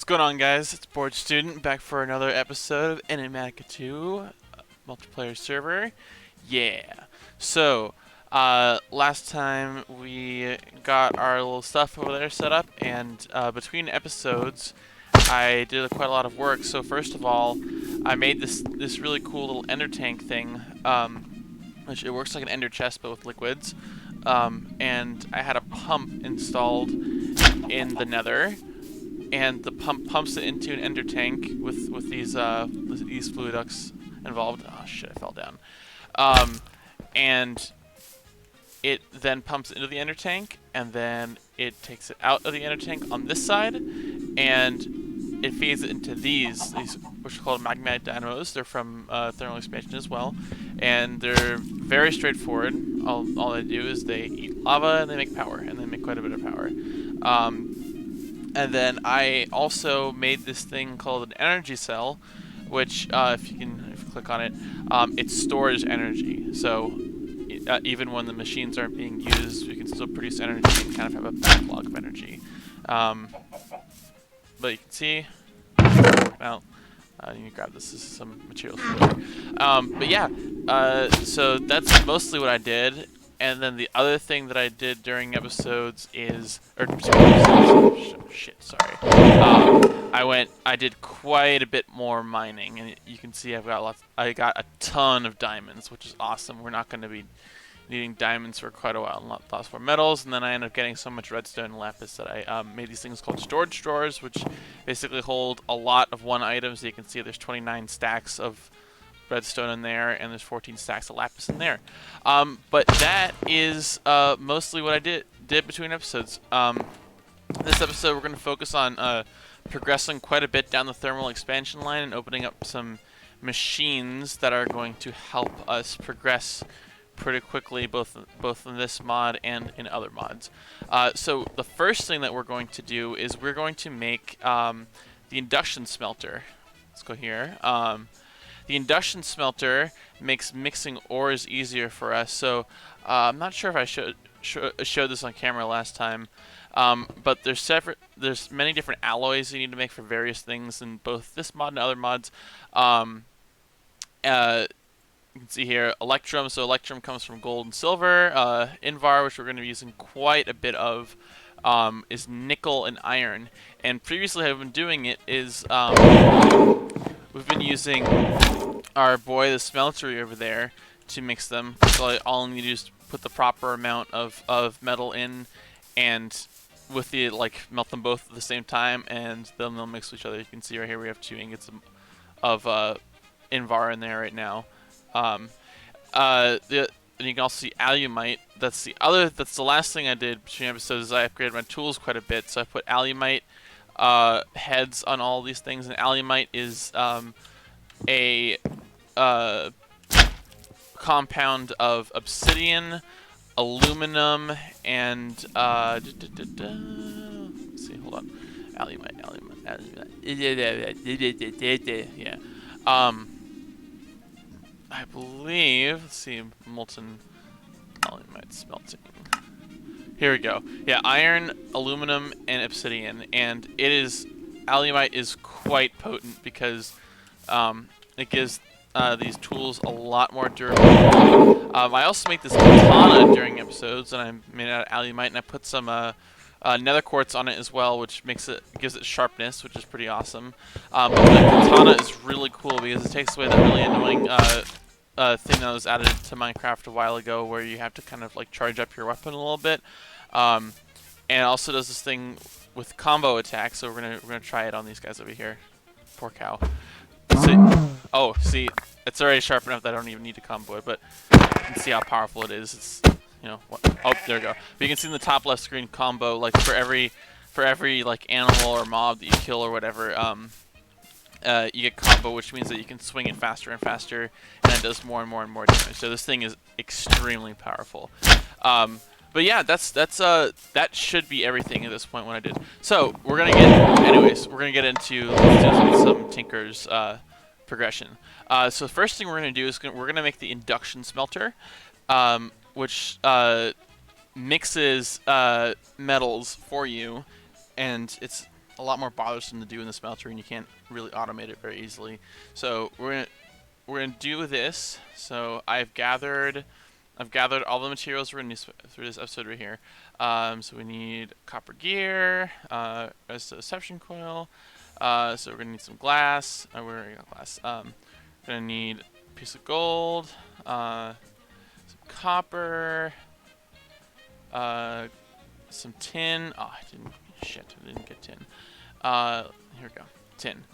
going on, guys? It's Board Student back for another episode of Enigmatica 2 multiplayer server. Yeah. So, last time we got our little stuff over there set up, and between episodes, I did quite a lot of work. So first of all, I made this really cool little ender tank thing, which it works like an ender chest but with liquids. And I had a pump installed in the nether, and the pump pumps it into an ender tank with these fluid ducts involved. Oh shit! I fell down. And it then pumps into the ender tank, and then it takes it out of the ender tank on this side, and it feeds it into these which are called magmatic dynamos. They're from thermal expansion as well, and they're very straightforward. All they do is they eat lava and they make power, and they make quite a bit of power. And then I also made this thing called an energy cell, which if you click on it, it stores energy. So even when the machines aren't being used, we can still produce energy and kind of have a backlog of energy. But you can see, well, you can grab this. This is some materials for later. But yeah, so that's mostly what I did. And then the other thing that I did during episodes is, sorry. I did quite a bit more mining, and you can see I got a ton of diamonds, which is awesome. We're not going to be needing diamonds for quite a while, and lots more metals. And then I ended up getting so much redstone and lapis that I made these things called storage drawers, which basically hold a lot of one item. So you can see there's 29 stacks of redstone in there, and there's 14 stacks of lapis in there. But that is mostly what I did between episodes. This episode we're going to focus on progressing quite a bit down the thermal expansion line and opening up some machines that are going to help us progress pretty quickly, both in this mod and in other mods. So the first thing that we're going to do is we're going to make the Induction Smelter. Let's go here. The Induction Smelter makes mixing ores easier for us. So I'm not sure if I showed this on camera last time, but there's many different alloys you need to make for various things in both this mod and other mods. You can see here Electrum. So Electrum comes from gold and silver. Invar, which we're going to be using quite a bit of, is nickel and iron. And previously I've been doing it is we've been using our boy the smeltery over there to mix them. So all I need to do is put the proper amount of metal in, and with the melt them both at the same time, and then they'll mix with each other. You can see right here we have 2 ingots of Invar in there right now. And you can also see Alumite. That's the last thing I did between episodes. Is I upgraded my tools quite a bit. So I put Alumite heads on all these things, and Alumite is a compound of obsidian, aluminum, and let's see, hold on, Alumite. Yeah. I believe, let's see, molten Alumite smelting. Here we go. Yeah, iron, aluminum, and obsidian, and Alumite is quite potent because it gives these tools a lot more durability. I also make this katana during episodes, and I made it out of Alumite, and I put some nether quartz on it as well, which gives it sharpness, which is pretty awesome. But the katana is really cool because it takes away the really annoying thing that was added to Minecraft a while ago, where you have to kind of charge up your weapon a little bit. And it also does this thing with combo attacks. So we're gonna try it on these guys over here. Poor cow. Oh, see, it's already sharp enough that I don't even need to combo it, but you can see how powerful it is. It's, oh, there we go. But you can see in the top left screen combo, for every animal or mob that you kill or whatever, you get combo, which means that you can swing it faster and faster, and it does more and more and more damage. So this thing is extremely powerful. But yeah, that should be everything at this point. What I did. So we're gonna get into some Tinker's progression. So the first thing we're gonna do is we're gonna make the Induction Smelter, which mixes metals for you, and it's a lot more bothersome to do in the smelter, and you can't really automate it very easily. So we're gonna do this. So I've gathered all the materials we're gonna use through this episode right here. So we need copper gear, reception coil. So we're gonna need some glass. We're got glass. Gonna need a piece of gold, some copper, some tin. Oh, I didn't get tin. Here we go, tin.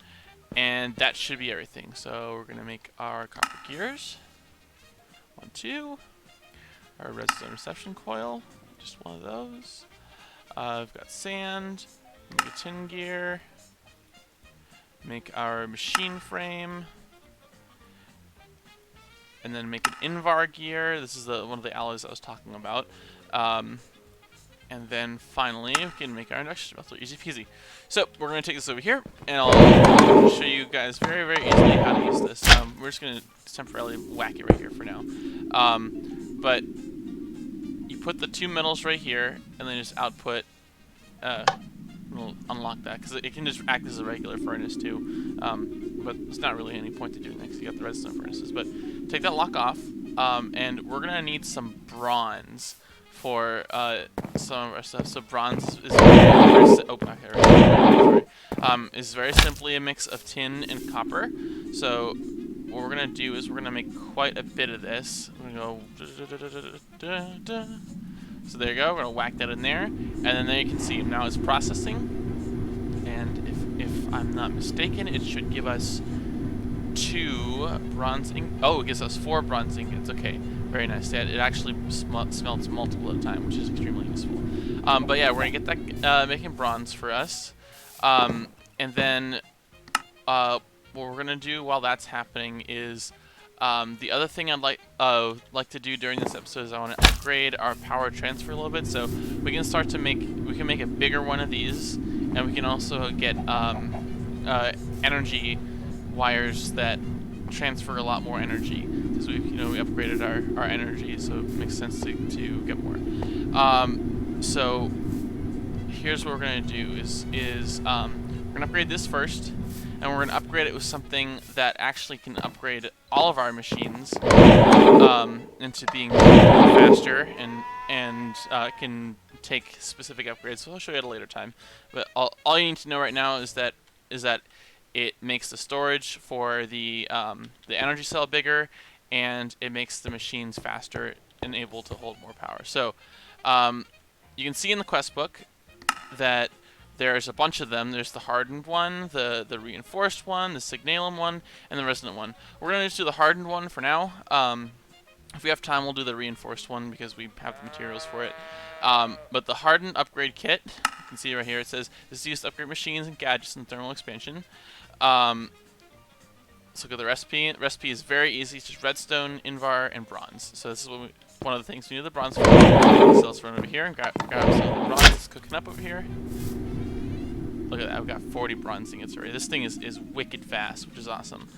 And that should be everything. So we're gonna make our copper gears. 1, 2. Our redstone reception coil, just one of those. I've got sand. Make a tin gear. Make our machine frame. And then make an Invar gear. This is one of the alloys I was talking about. And then finally, we can make our induction smelter. Easy peasy. So we're going to take this over here, and I'll show you guys very, very easily how to use this. We're just going to temporarily whack it right here for now. But you put the 2 metals right here, and then just output. We'll unlock that because it can just act as a regular furnace too. But there's not really any point to doing that because you got the redstone furnaces. But take that lock off, and we're going to need some bronze for some of our stuff. So bronze is very simply a mix of tin and copper. So what we're gonna do is we're gonna make quite a bit of this. We're gonna go. So there you go. We're gonna whack that in there, and then there you can see now it's processing. And if I'm not mistaken, it should give us 2 bronze ingots. Oh, it gives us 4 bronze ingots. Okay. Very nice. It actually smelts multiple at a time, which is extremely useful. But yeah, we're gonna get that making bronze for us, and then what we're gonna do while that's happening is the other thing I'd like to do during this episode is I want to upgrade our power transfer a little bit, so we can start to make a bigger one of these, and we can also get energy wires that transfer a lot more energy because we upgraded our energy, so it makes sense to get more. So here's what we're gonna do is we're gonna upgrade this first, and we're gonna upgrade it with something that actually can upgrade all of our machines into being faster and can take specific upgrades. So I'll show you at a later time. But all you need to know right now is that it makes the storage for the energy cell bigger, and it makes the machines faster and able to hold more power. So you can see in the quest book that there's a bunch of them. There's the hardened one, the reinforced one, the signalum one, and the resonant one. We're going to just do the hardened one for now. If we have time, we'll do the reinforced one because we have the materials for it. But the hardened upgrade kit, you can see right here, it says this is used to upgrade machines and gadgets in thermal expansion. Let's look at the recipe. The recipe is very easy. It's just redstone, invar, and bronze. So this is one of the things we need the bronze for. So let's run over here and grab some of the bronze that's cooking up over here. Look at that. I've got 40 bronze ingots already. This thing is wicked fast, which is awesome.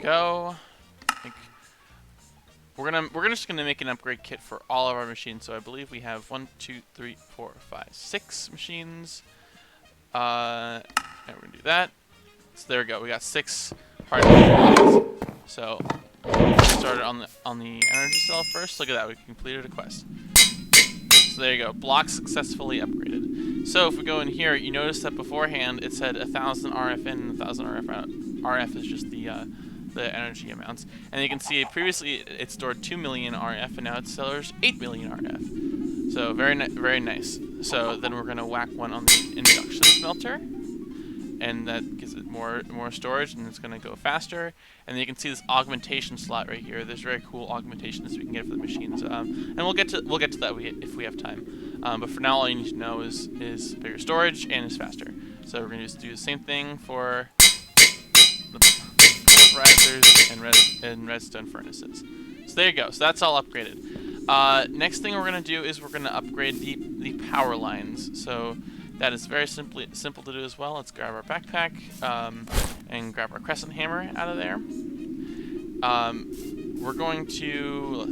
Go. We're just gonna make an upgrade kit for all of our machines. So I believe we have 1, 2, 3, 4, 5, 6 machines. And we're gonna do that. So there we go. We got 6 hardware. So started on the energy cell first. Look at that. We completed a quest. So there you go. Block successfully upgraded. So if we go in here, you notice that beforehand it said 1,000 RF in and 1,000 RF out. RF is just the energy amounts. And you can see previously it stored 2 million RF, and now it stores 8 million RF. So very nice. So then we're gonna whack one on the induction smelter, and that gives it more storage, and it's gonna go faster. And then you can see this augmentation slot right here. There's very cool augmentations we can get for the machines, and we'll get to that if we have time. But for now, all you need to know is bigger storage and is faster. So we're gonna just do the same thing for the risers and redstone furnaces. So there you go. So that's all upgraded. Next thing we're gonna do is we're gonna upgrade the power lines. So that is very simple to do as well. Let's grab our backpack and grab our crescent hammer out of there. we're going to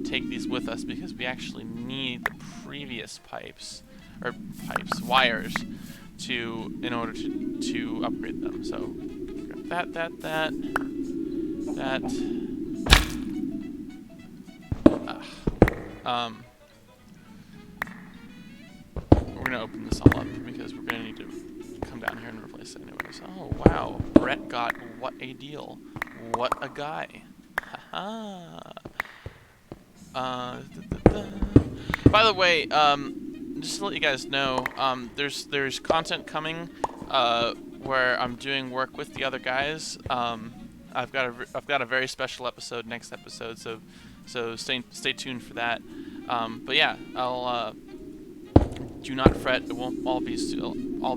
take these with us because we actually need the previous wires in order to upgrade them. So grab that. We're gonna open this all up because we're gonna need to come down here and replace it anyways. Oh wow, Brett got what a deal. What a guy. Haha. By the way, just to let you guys know, there's content coming where I'm doing work with the other guys. I've got a very special episode next episode, so stay tuned for that. But yeah, I'll do not fret. It won't all be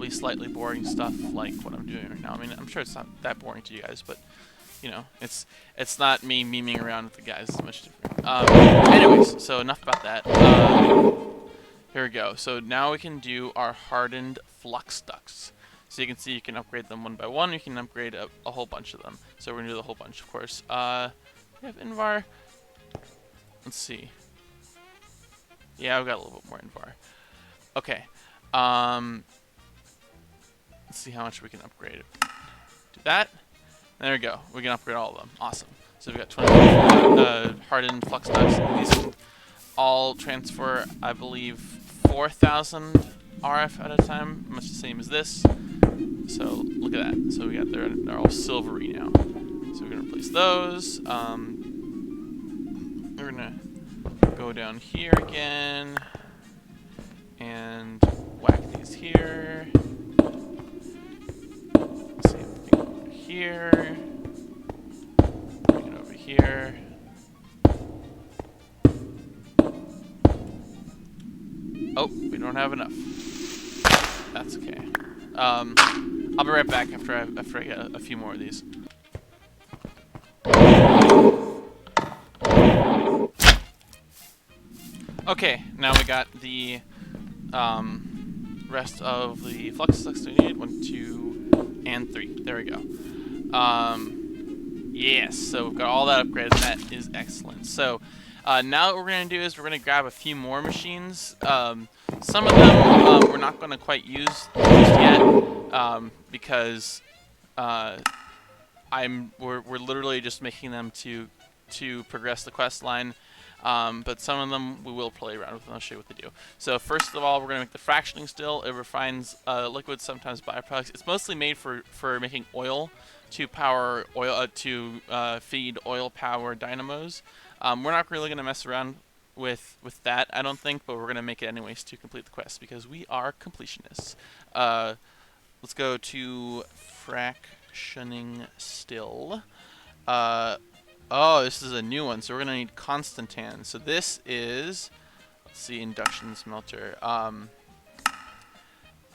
slightly boring stuff like what I'm doing right now. I mean, I'm sure it's not that boring to you guys, but you know, it's not me memeing around with the guys. It's much different. Anyways, so enough about that. Here we go. So now we can do our hardened flux ducts. So you can see you can upgrade them one by one. You can upgrade a whole bunch of them. So we're gonna do the whole bunch, of course. We have Invar. Let's see. Yeah, I've got a little bit more Invar. Okay. Let's see how much we can upgrade. Do that. There we go. We can upgrade all of them. Awesome. So we've got 20 hardened flux ducts. These can all transfer, I believe, 4,000 RF at a time, much the same as this. So look at that. So we got they're all silvery now. So we're gonna replace those. We're gonna go down here again and whack these here. Let's see if we can go over here. Bring it over here. Oh, we don't have enough. That's okay. I'll be right back after I get a few more of these. Okay, now we got the rest of the flux ducts we need. 1, 2, and 3. There we go. Yes, so we've got all that upgraded. That is excellent. So now what we're going to do is we're going to grab a few more machines. Some of them we're not going to quite use just yet because we're literally just making them to progress the quest line. But some of them we will play around with, and I'll show you what they do. So first of all, we're going to make the fractioning still. It refines liquids, sometimes byproducts. It's mostly made for making oil to power oil feed oil power dynamos. We're not really going to mess around with that, I don't think, but we're going to make it anyways to complete the quest because we are completionists. Let's go to fractioning still. Oh, this is a new one, so we're gonna need Constantan. So this is, let's see, Induction Smelter.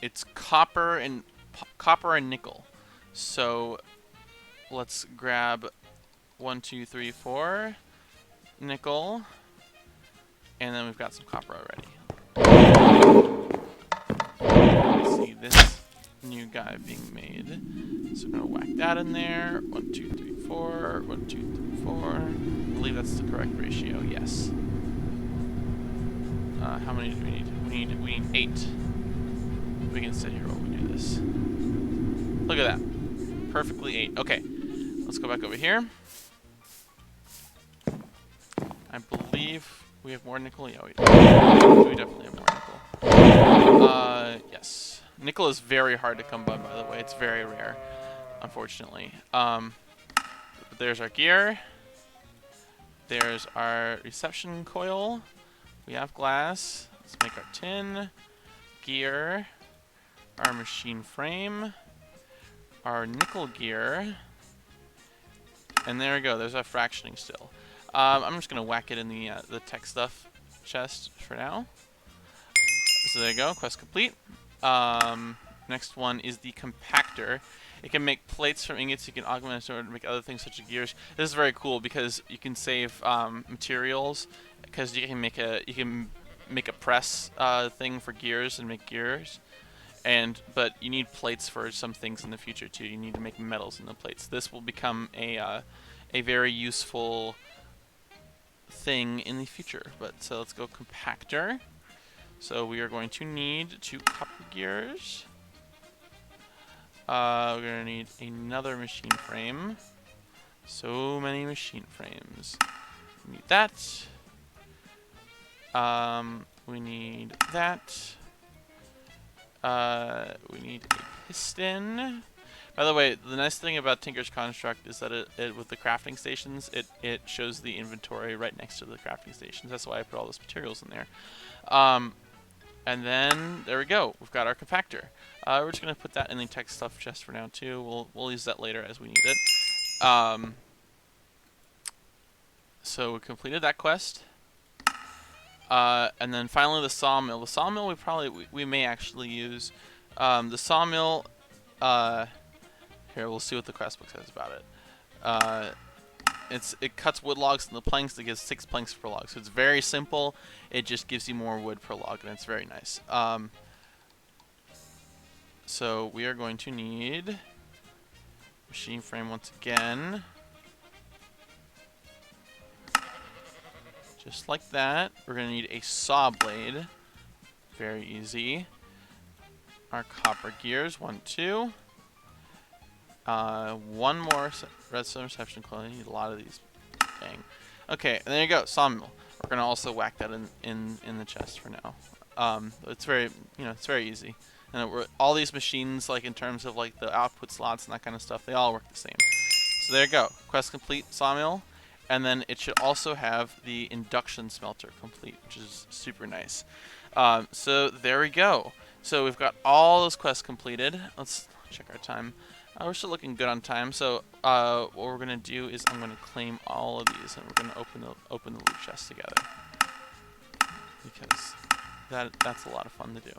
It's copper and nickel. So let's grab 1, 2, 3, 4 nickel, and then we've got some copper already. Let's see this new guy being made. So we're gonna whack that in there. 1, 2, 3, 4. 1, 2, 3, 4. I believe that's the correct ratio. Yes. How many do we need? We need 8. We can sit here while we do this. Look at that. Perfectly 8. Okay. Let's go back over here. I believe we have more nickel. Yeah, we do. We definitely have more nickel. Yes. Nickel is very hard to come by the way. It's very rare, unfortunately. But there's our gear. There's our reception coil. We have glass. Let's make our tin. Gear. Our machine frame. Our nickel gear. And there we go. There's our fractioning still. I'm just going to whack it in the tech stuff chest for now. So there you go. Quest complete. Next one is the compactor. It can make plates from ingots. You can augment it or make other things such as gears. This is very cool because you can save materials because you can make a press thing for gears and make gears. but you need plates for some things in the future too. You need to make metals in the plates. This will become a very useful thing in the future. But so let's go compactor. So we are going to need 2 copper gears. We're going to need another machine frame. So many machine frames. We need that. We need that. We need a piston. By the way, the nice thing about Tinker's Construct is that it with the crafting stations, it shows the inventory right next to the crafting stations. That's why I put all those materials in there. And then there we go. We've got our compactor. We're just gonna put that in the tech stuff chest for now too. We'll use that later as we need it. So we completed that quest. And then finally the sawmill. The sawmill we may actually use. The sawmill. Here, we'll see what the quest book says about it. It cuts wood logs into planks. It gives 6 planks per log, so it's very simple. It just gives you more wood per log, and it's very nice. So we are going to need machine frame once again, just like that. We're going to need a saw blade, very easy. Our copper gears, 1, 2. 1 more redstone reception coil. I need a lot of these. Dang. Okay, and there you go, sawmill. We're gonna also whack that in the chest for now. It's very, it's very easy. And all these machines, like in terms of like the output slots and that kind of stuff, they all work the same. So there you go, quest complete, sawmill, and then it should also have the induction smelter complete, which is super nice. So there we go. So we've got all those quests completed. Let's check our time. We're still looking good on time, so what we're gonna do is I'm gonna claim all of these, and we're gonna open the loot chest together because that's a lot of fun to do.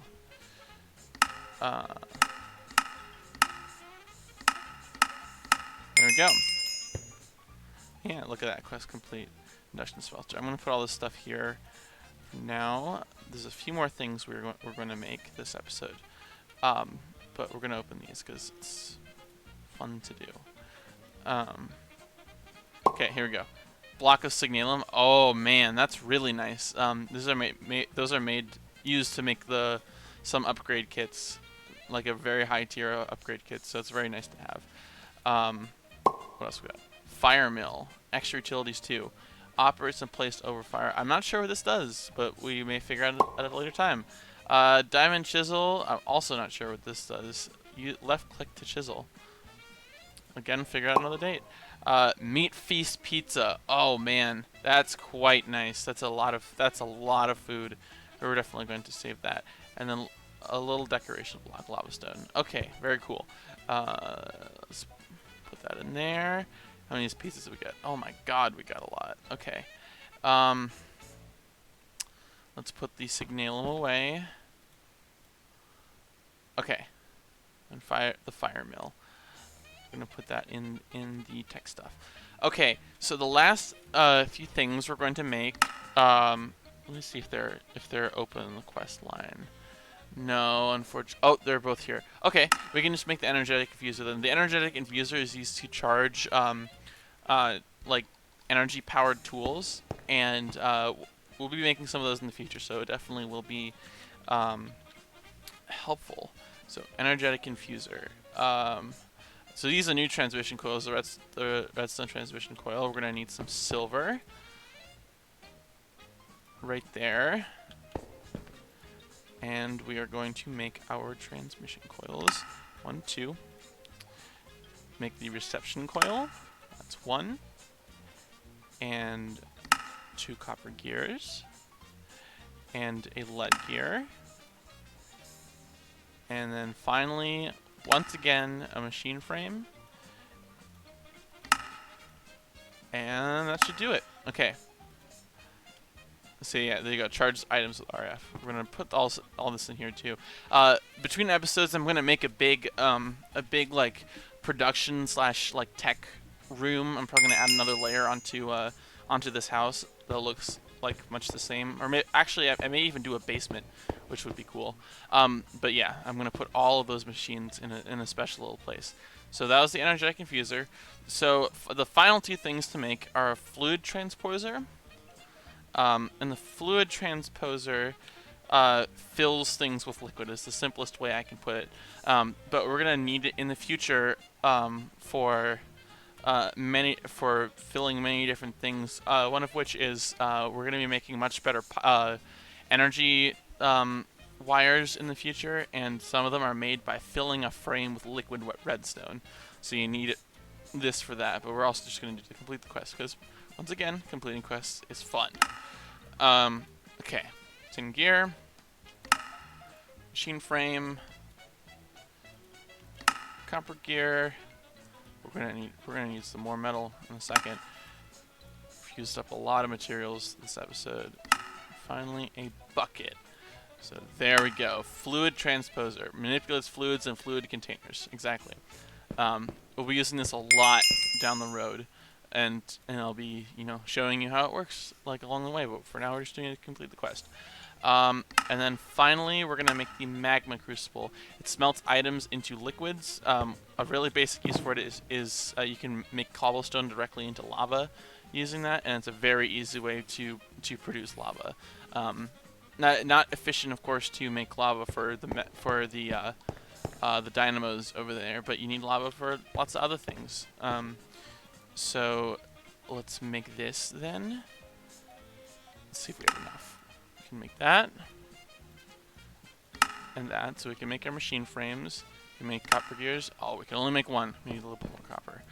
There we go. Yeah, look at that, quest complete. Induction Smelter. I'm gonna put all this stuff here for now. There's a few more things we're going to make this episode, but we're gonna open these because it's fun to do. Okay, here we go. Block of signalum. Oh man, that's really nice. Those are used to make some upgrade kits, like a very high tier upgrade kit. So it's very nice to have. What else we got? Fire mill. Extra utilities too. Operates and placed over fire. I'm not sure what this does, but we may figure out at a later time. Diamond chisel. I'm also not sure what this does. Left click to chisel. Again, figure out another date. Meat feast pizza. Oh man, that's quite nice. That's a lot of food. We're definitely going to save that. And then a little decoration block, lava stone. Okay, very cool. Let's put that in there. How many pizzas did we get? Oh my god, we got a lot. Okay. Let's put the signalum away. Okay. And the fire mill. I'm gonna put that in the tech stuff. Okay, so the last few things we're going to make. Let me see if they're open in the quest line. No, unfortunately. Oh, they're both here. Okay, we can just make the energetic infuser. Then the energetic infuser is used to charge like energy powered tools, and we'll be making some of those in the future. So it definitely will be helpful. So energetic infuser. So these are new transmission coils, the redstone transmission coil. We're gonna need some silver right there. And we are going to make our transmission coils. 1, 2. Make the reception coil. That's 1. And 2 copper gears. And a lead gear. And then finally, once again, a machine frame. And that should do it. Okay. So yeah, there you go. Charge items with RF. We're gonna put all this in here too. Between episodes, I'm gonna make a big like production / like tech room. I'm probably gonna add another layer onto this house that looks like much the same. Or actually, I may even do a basement which would be cool. But yeah, I'm going to put all of those machines in a special little place. So that was the energetic infuser. So the final two things to make are a fluid transposer. And the fluid transposer fills things with liquid is the simplest way I can put it. But we're going to need it in the future for filling many different things. One of which is we're going to be making much better energy wires in the future, and some of them are made by filling a frame with liquid redstone. So you need this for that. But we're also just going to do to complete the quest because, once again, completing quests is fun. Okay, tin gear, machine frame, copper gear. We're gonna need some more metal in a second. We've used up a lot of materials this episode. Finally, a bucket. So there we go. Fluid transposer manipulates fluids and fluid containers. Exactly. We'll be using this a lot down the road, and I'll be showing you how it works like along the way. But for now, we're just doing it to complete the quest. And then finally, we're going to make the magma crucible. It smelts items into liquids. A really basic use for it is you can make cobblestone directly into lava using that, and it's a very easy way to produce lava. Not efficient, of course, to make lava for the dynamos over there, but you need lava for lots of other things. So let's make this then. Let's see if we have enough. We can make that and that, so we can make our machine frames. We can make copper gears. Oh, we can only make one. We need a little bit more copper.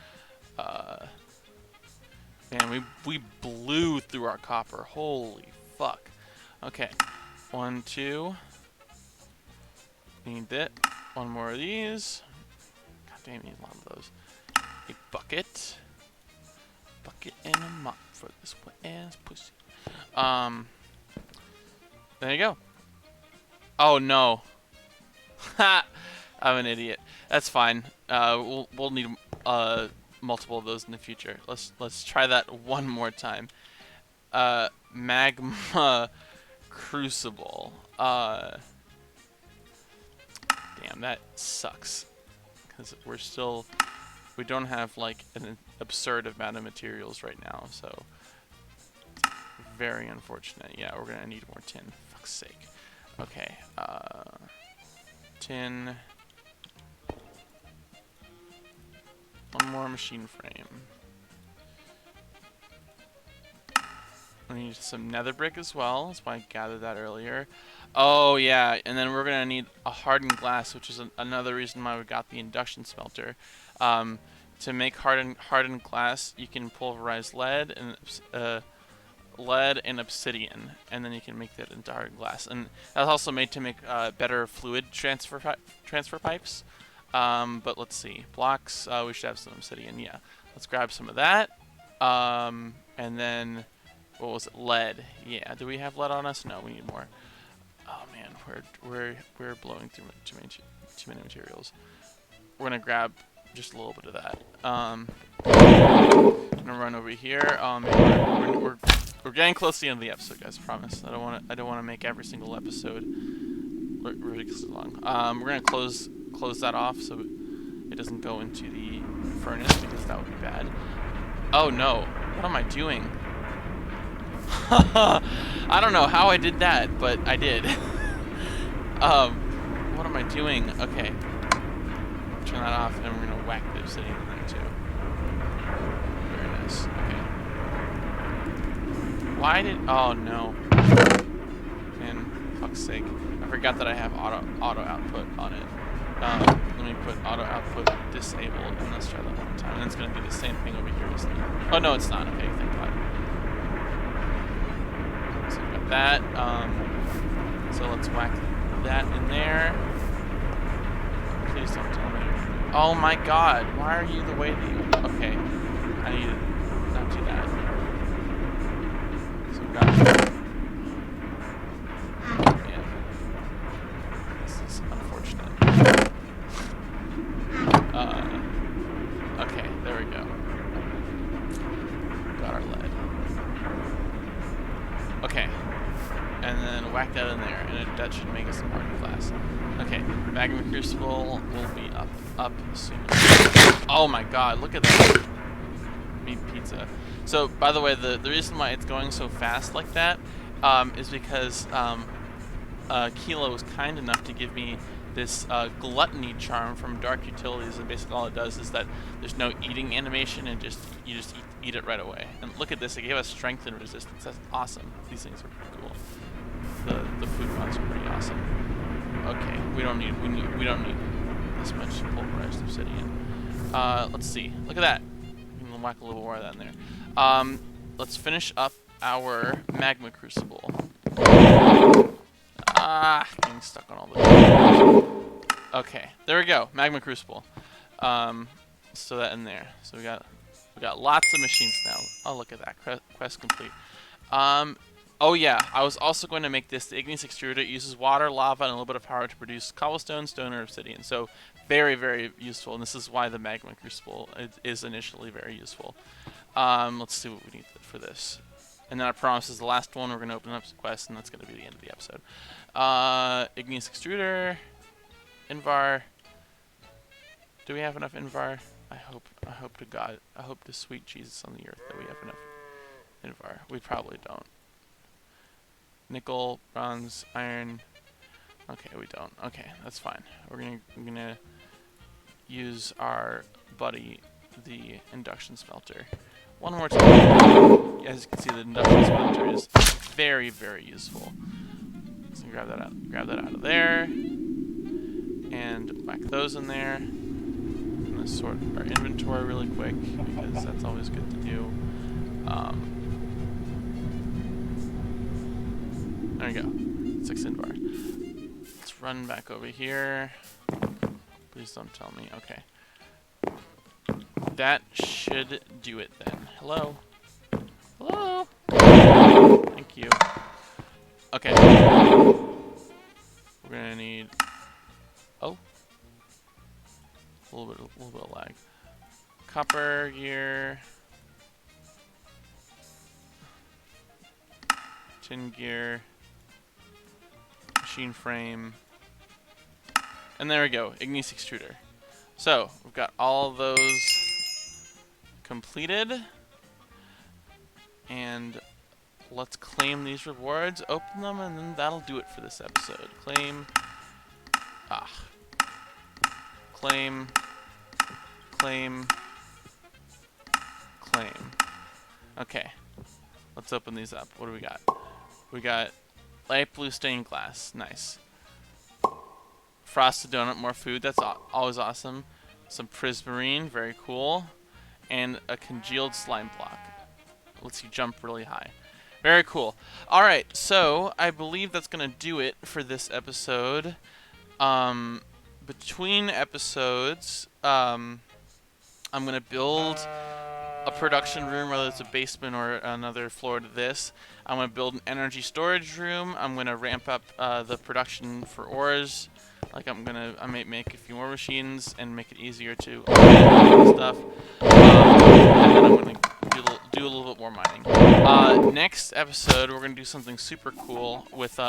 Man, we blew through our copper. Holy fuck. Okay, 1, 2. Need that. One more of these. God damn, need a lot of those. A bucket. Bucket and a mop for this wet ass pussy. There you go. Oh no. Ha! I'm an idiot. That's fine. We'll need multiple of those in the future. Let's try that one more time. Magma crucible. Damn, that sucks. Because we don't have like an absurd amount of materials right now, so very unfortunate. Yeah, we're gonna need more tin. Fuck's sake. Okay, tin. One more machine frame. We need some nether brick as well. That's why I gathered that earlier. Oh yeah, and then we're gonna need a hardened glass, which is another reason why we got the induction smelter. To make hardened glass, you can pulverize lead and obsidian, and then you can make that into hardened glass. And that's also made to make better fluid transfer pipes. But let's see, blocks. We should have some obsidian. Yeah, let's grab some of that. And then what was it? Lead. Yeah. Do we have lead on us? No, we need more. Oh man, we're blowing through too many materials. We're gonna grab just a little bit of that. I'm gonna run over here. We're getting close to the end of the episode, guys. I promise. I don't want to make every single episode ridiculously long. We're gonna close that off so it doesn't go into the furnace, because that would be bad. Oh no! What am I doing? I don't know how I did that, but I did. What am I doing? Okay. Turn that off, and we're gonna whack the obsidian in there too. Very nice. Okay. Why did? Oh no. Man, fuck's sake! I forgot that I have auto output on it. Let me put auto output disabled, and let's try that one more time. And it's gonna do the same thing over here, isn't it? Oh no, it's not. Okay, thank God. So we got that. So let's whack that in there. Please don't tell me. Oh my God! Why are you the way that you? Okay, I need to not do that. So we got. Yeah. This is unfortunate. Okay, there we go. Got our lead. Okay, and then whack that in there, and that should make us a hardened glass. Okay, magma crucible will be up soon. Oh my god, look at that. Meat pizza. So, by the way, the reason why it's going so fast like that is because Kilo was kind enough to give me this gluttony charm from Dark Utilities, and basically all it does is that there's no eating animation, and you just eat it right away. And look at this, it gave us strength and resistance. That's awesome. These things are pretty cool. The food mods are pretty awesome. Okay, we don't need this much pulverized obsidian. Let's see. Look at that. We can whack a little more of that in there. Let's finish up our magma crucible. Getting stuck on all the. Okay, there we go. Magma crucible. So that in there. So we got lots of machines now. Oh, look at that. Quest complete. Oh yeah, I was also going to make this the igneous extruder. It uses water, lava, and a little bit of power to produce cobblestone, stone, or obsidian. So very, very useful, and this is why the magma crucible is initially very useful. Let's see what we need for this. And then I promise is the last one. We're going to open up some quests, and that's going to be the end of the episode. Igneous extruder, Invar. Do we have enough Invar? I hope to God, I hope to sweet Jesus on the earth that we have enough Invar. We probably don't. Nickel, bronze, iron. Okay, we don't. Okay, that's fine. We're gonna use our buddy, the Induction Smelter, one more time. As you can see, the Induction Smelter is very, very useful. So grab that out of there, and whack those in there. I'm gonna sort our inventory really quick because that's always good to do. There we go. 6 Invar. Let's run back over here. Please don't tell me. Okay. That should do it then. Hello? Hello? Thank you. Okay. We're gonna need... Oh. A little bit of lag. Copper gear. Tin gear. Machine frame. And there we go. Igneous extruder. So, we've got all of those completed. And let's claim these rewards, open them, and then that'll do it for this episode. Claim. Claim. Claim. Claim. Okay. Let's open these up. What do we got? We got light blue stained glass. Nice. Frosted donut, more food. That's always awesome. Some prismarine. Very cool. And a congealed slime block. Lets you jump really high. Very cool. Alright, so I believe that's going to do it for this episode. Between episodes, I'm going to build a production room, whether it's a basement or another floor to this. I'm going to build an energy storage room. I'm going to ramp up the production for ores. Like I might make a few more machines and make it easier to stuff. And then I'm going to do a little bit more mining. Next episode, we're going to do something super cool with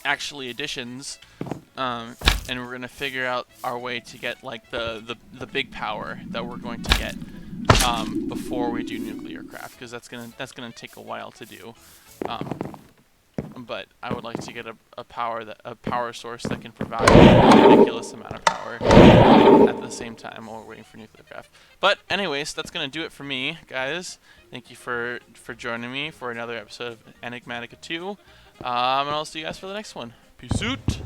actually additions, and we're going to figure out our way to get like the big power that we're going to get before we do nuclear craft, because that's gonna take a while to do. But I would like to get a power source that can provide a ridiculous amount of power at the same time while we're waiting for nuclear craft. But anyways, that's gonna do it for me, guys. Thank you for joining me for another episode of Enigmatica 2. And I'll see you guys for the next one. Peace out.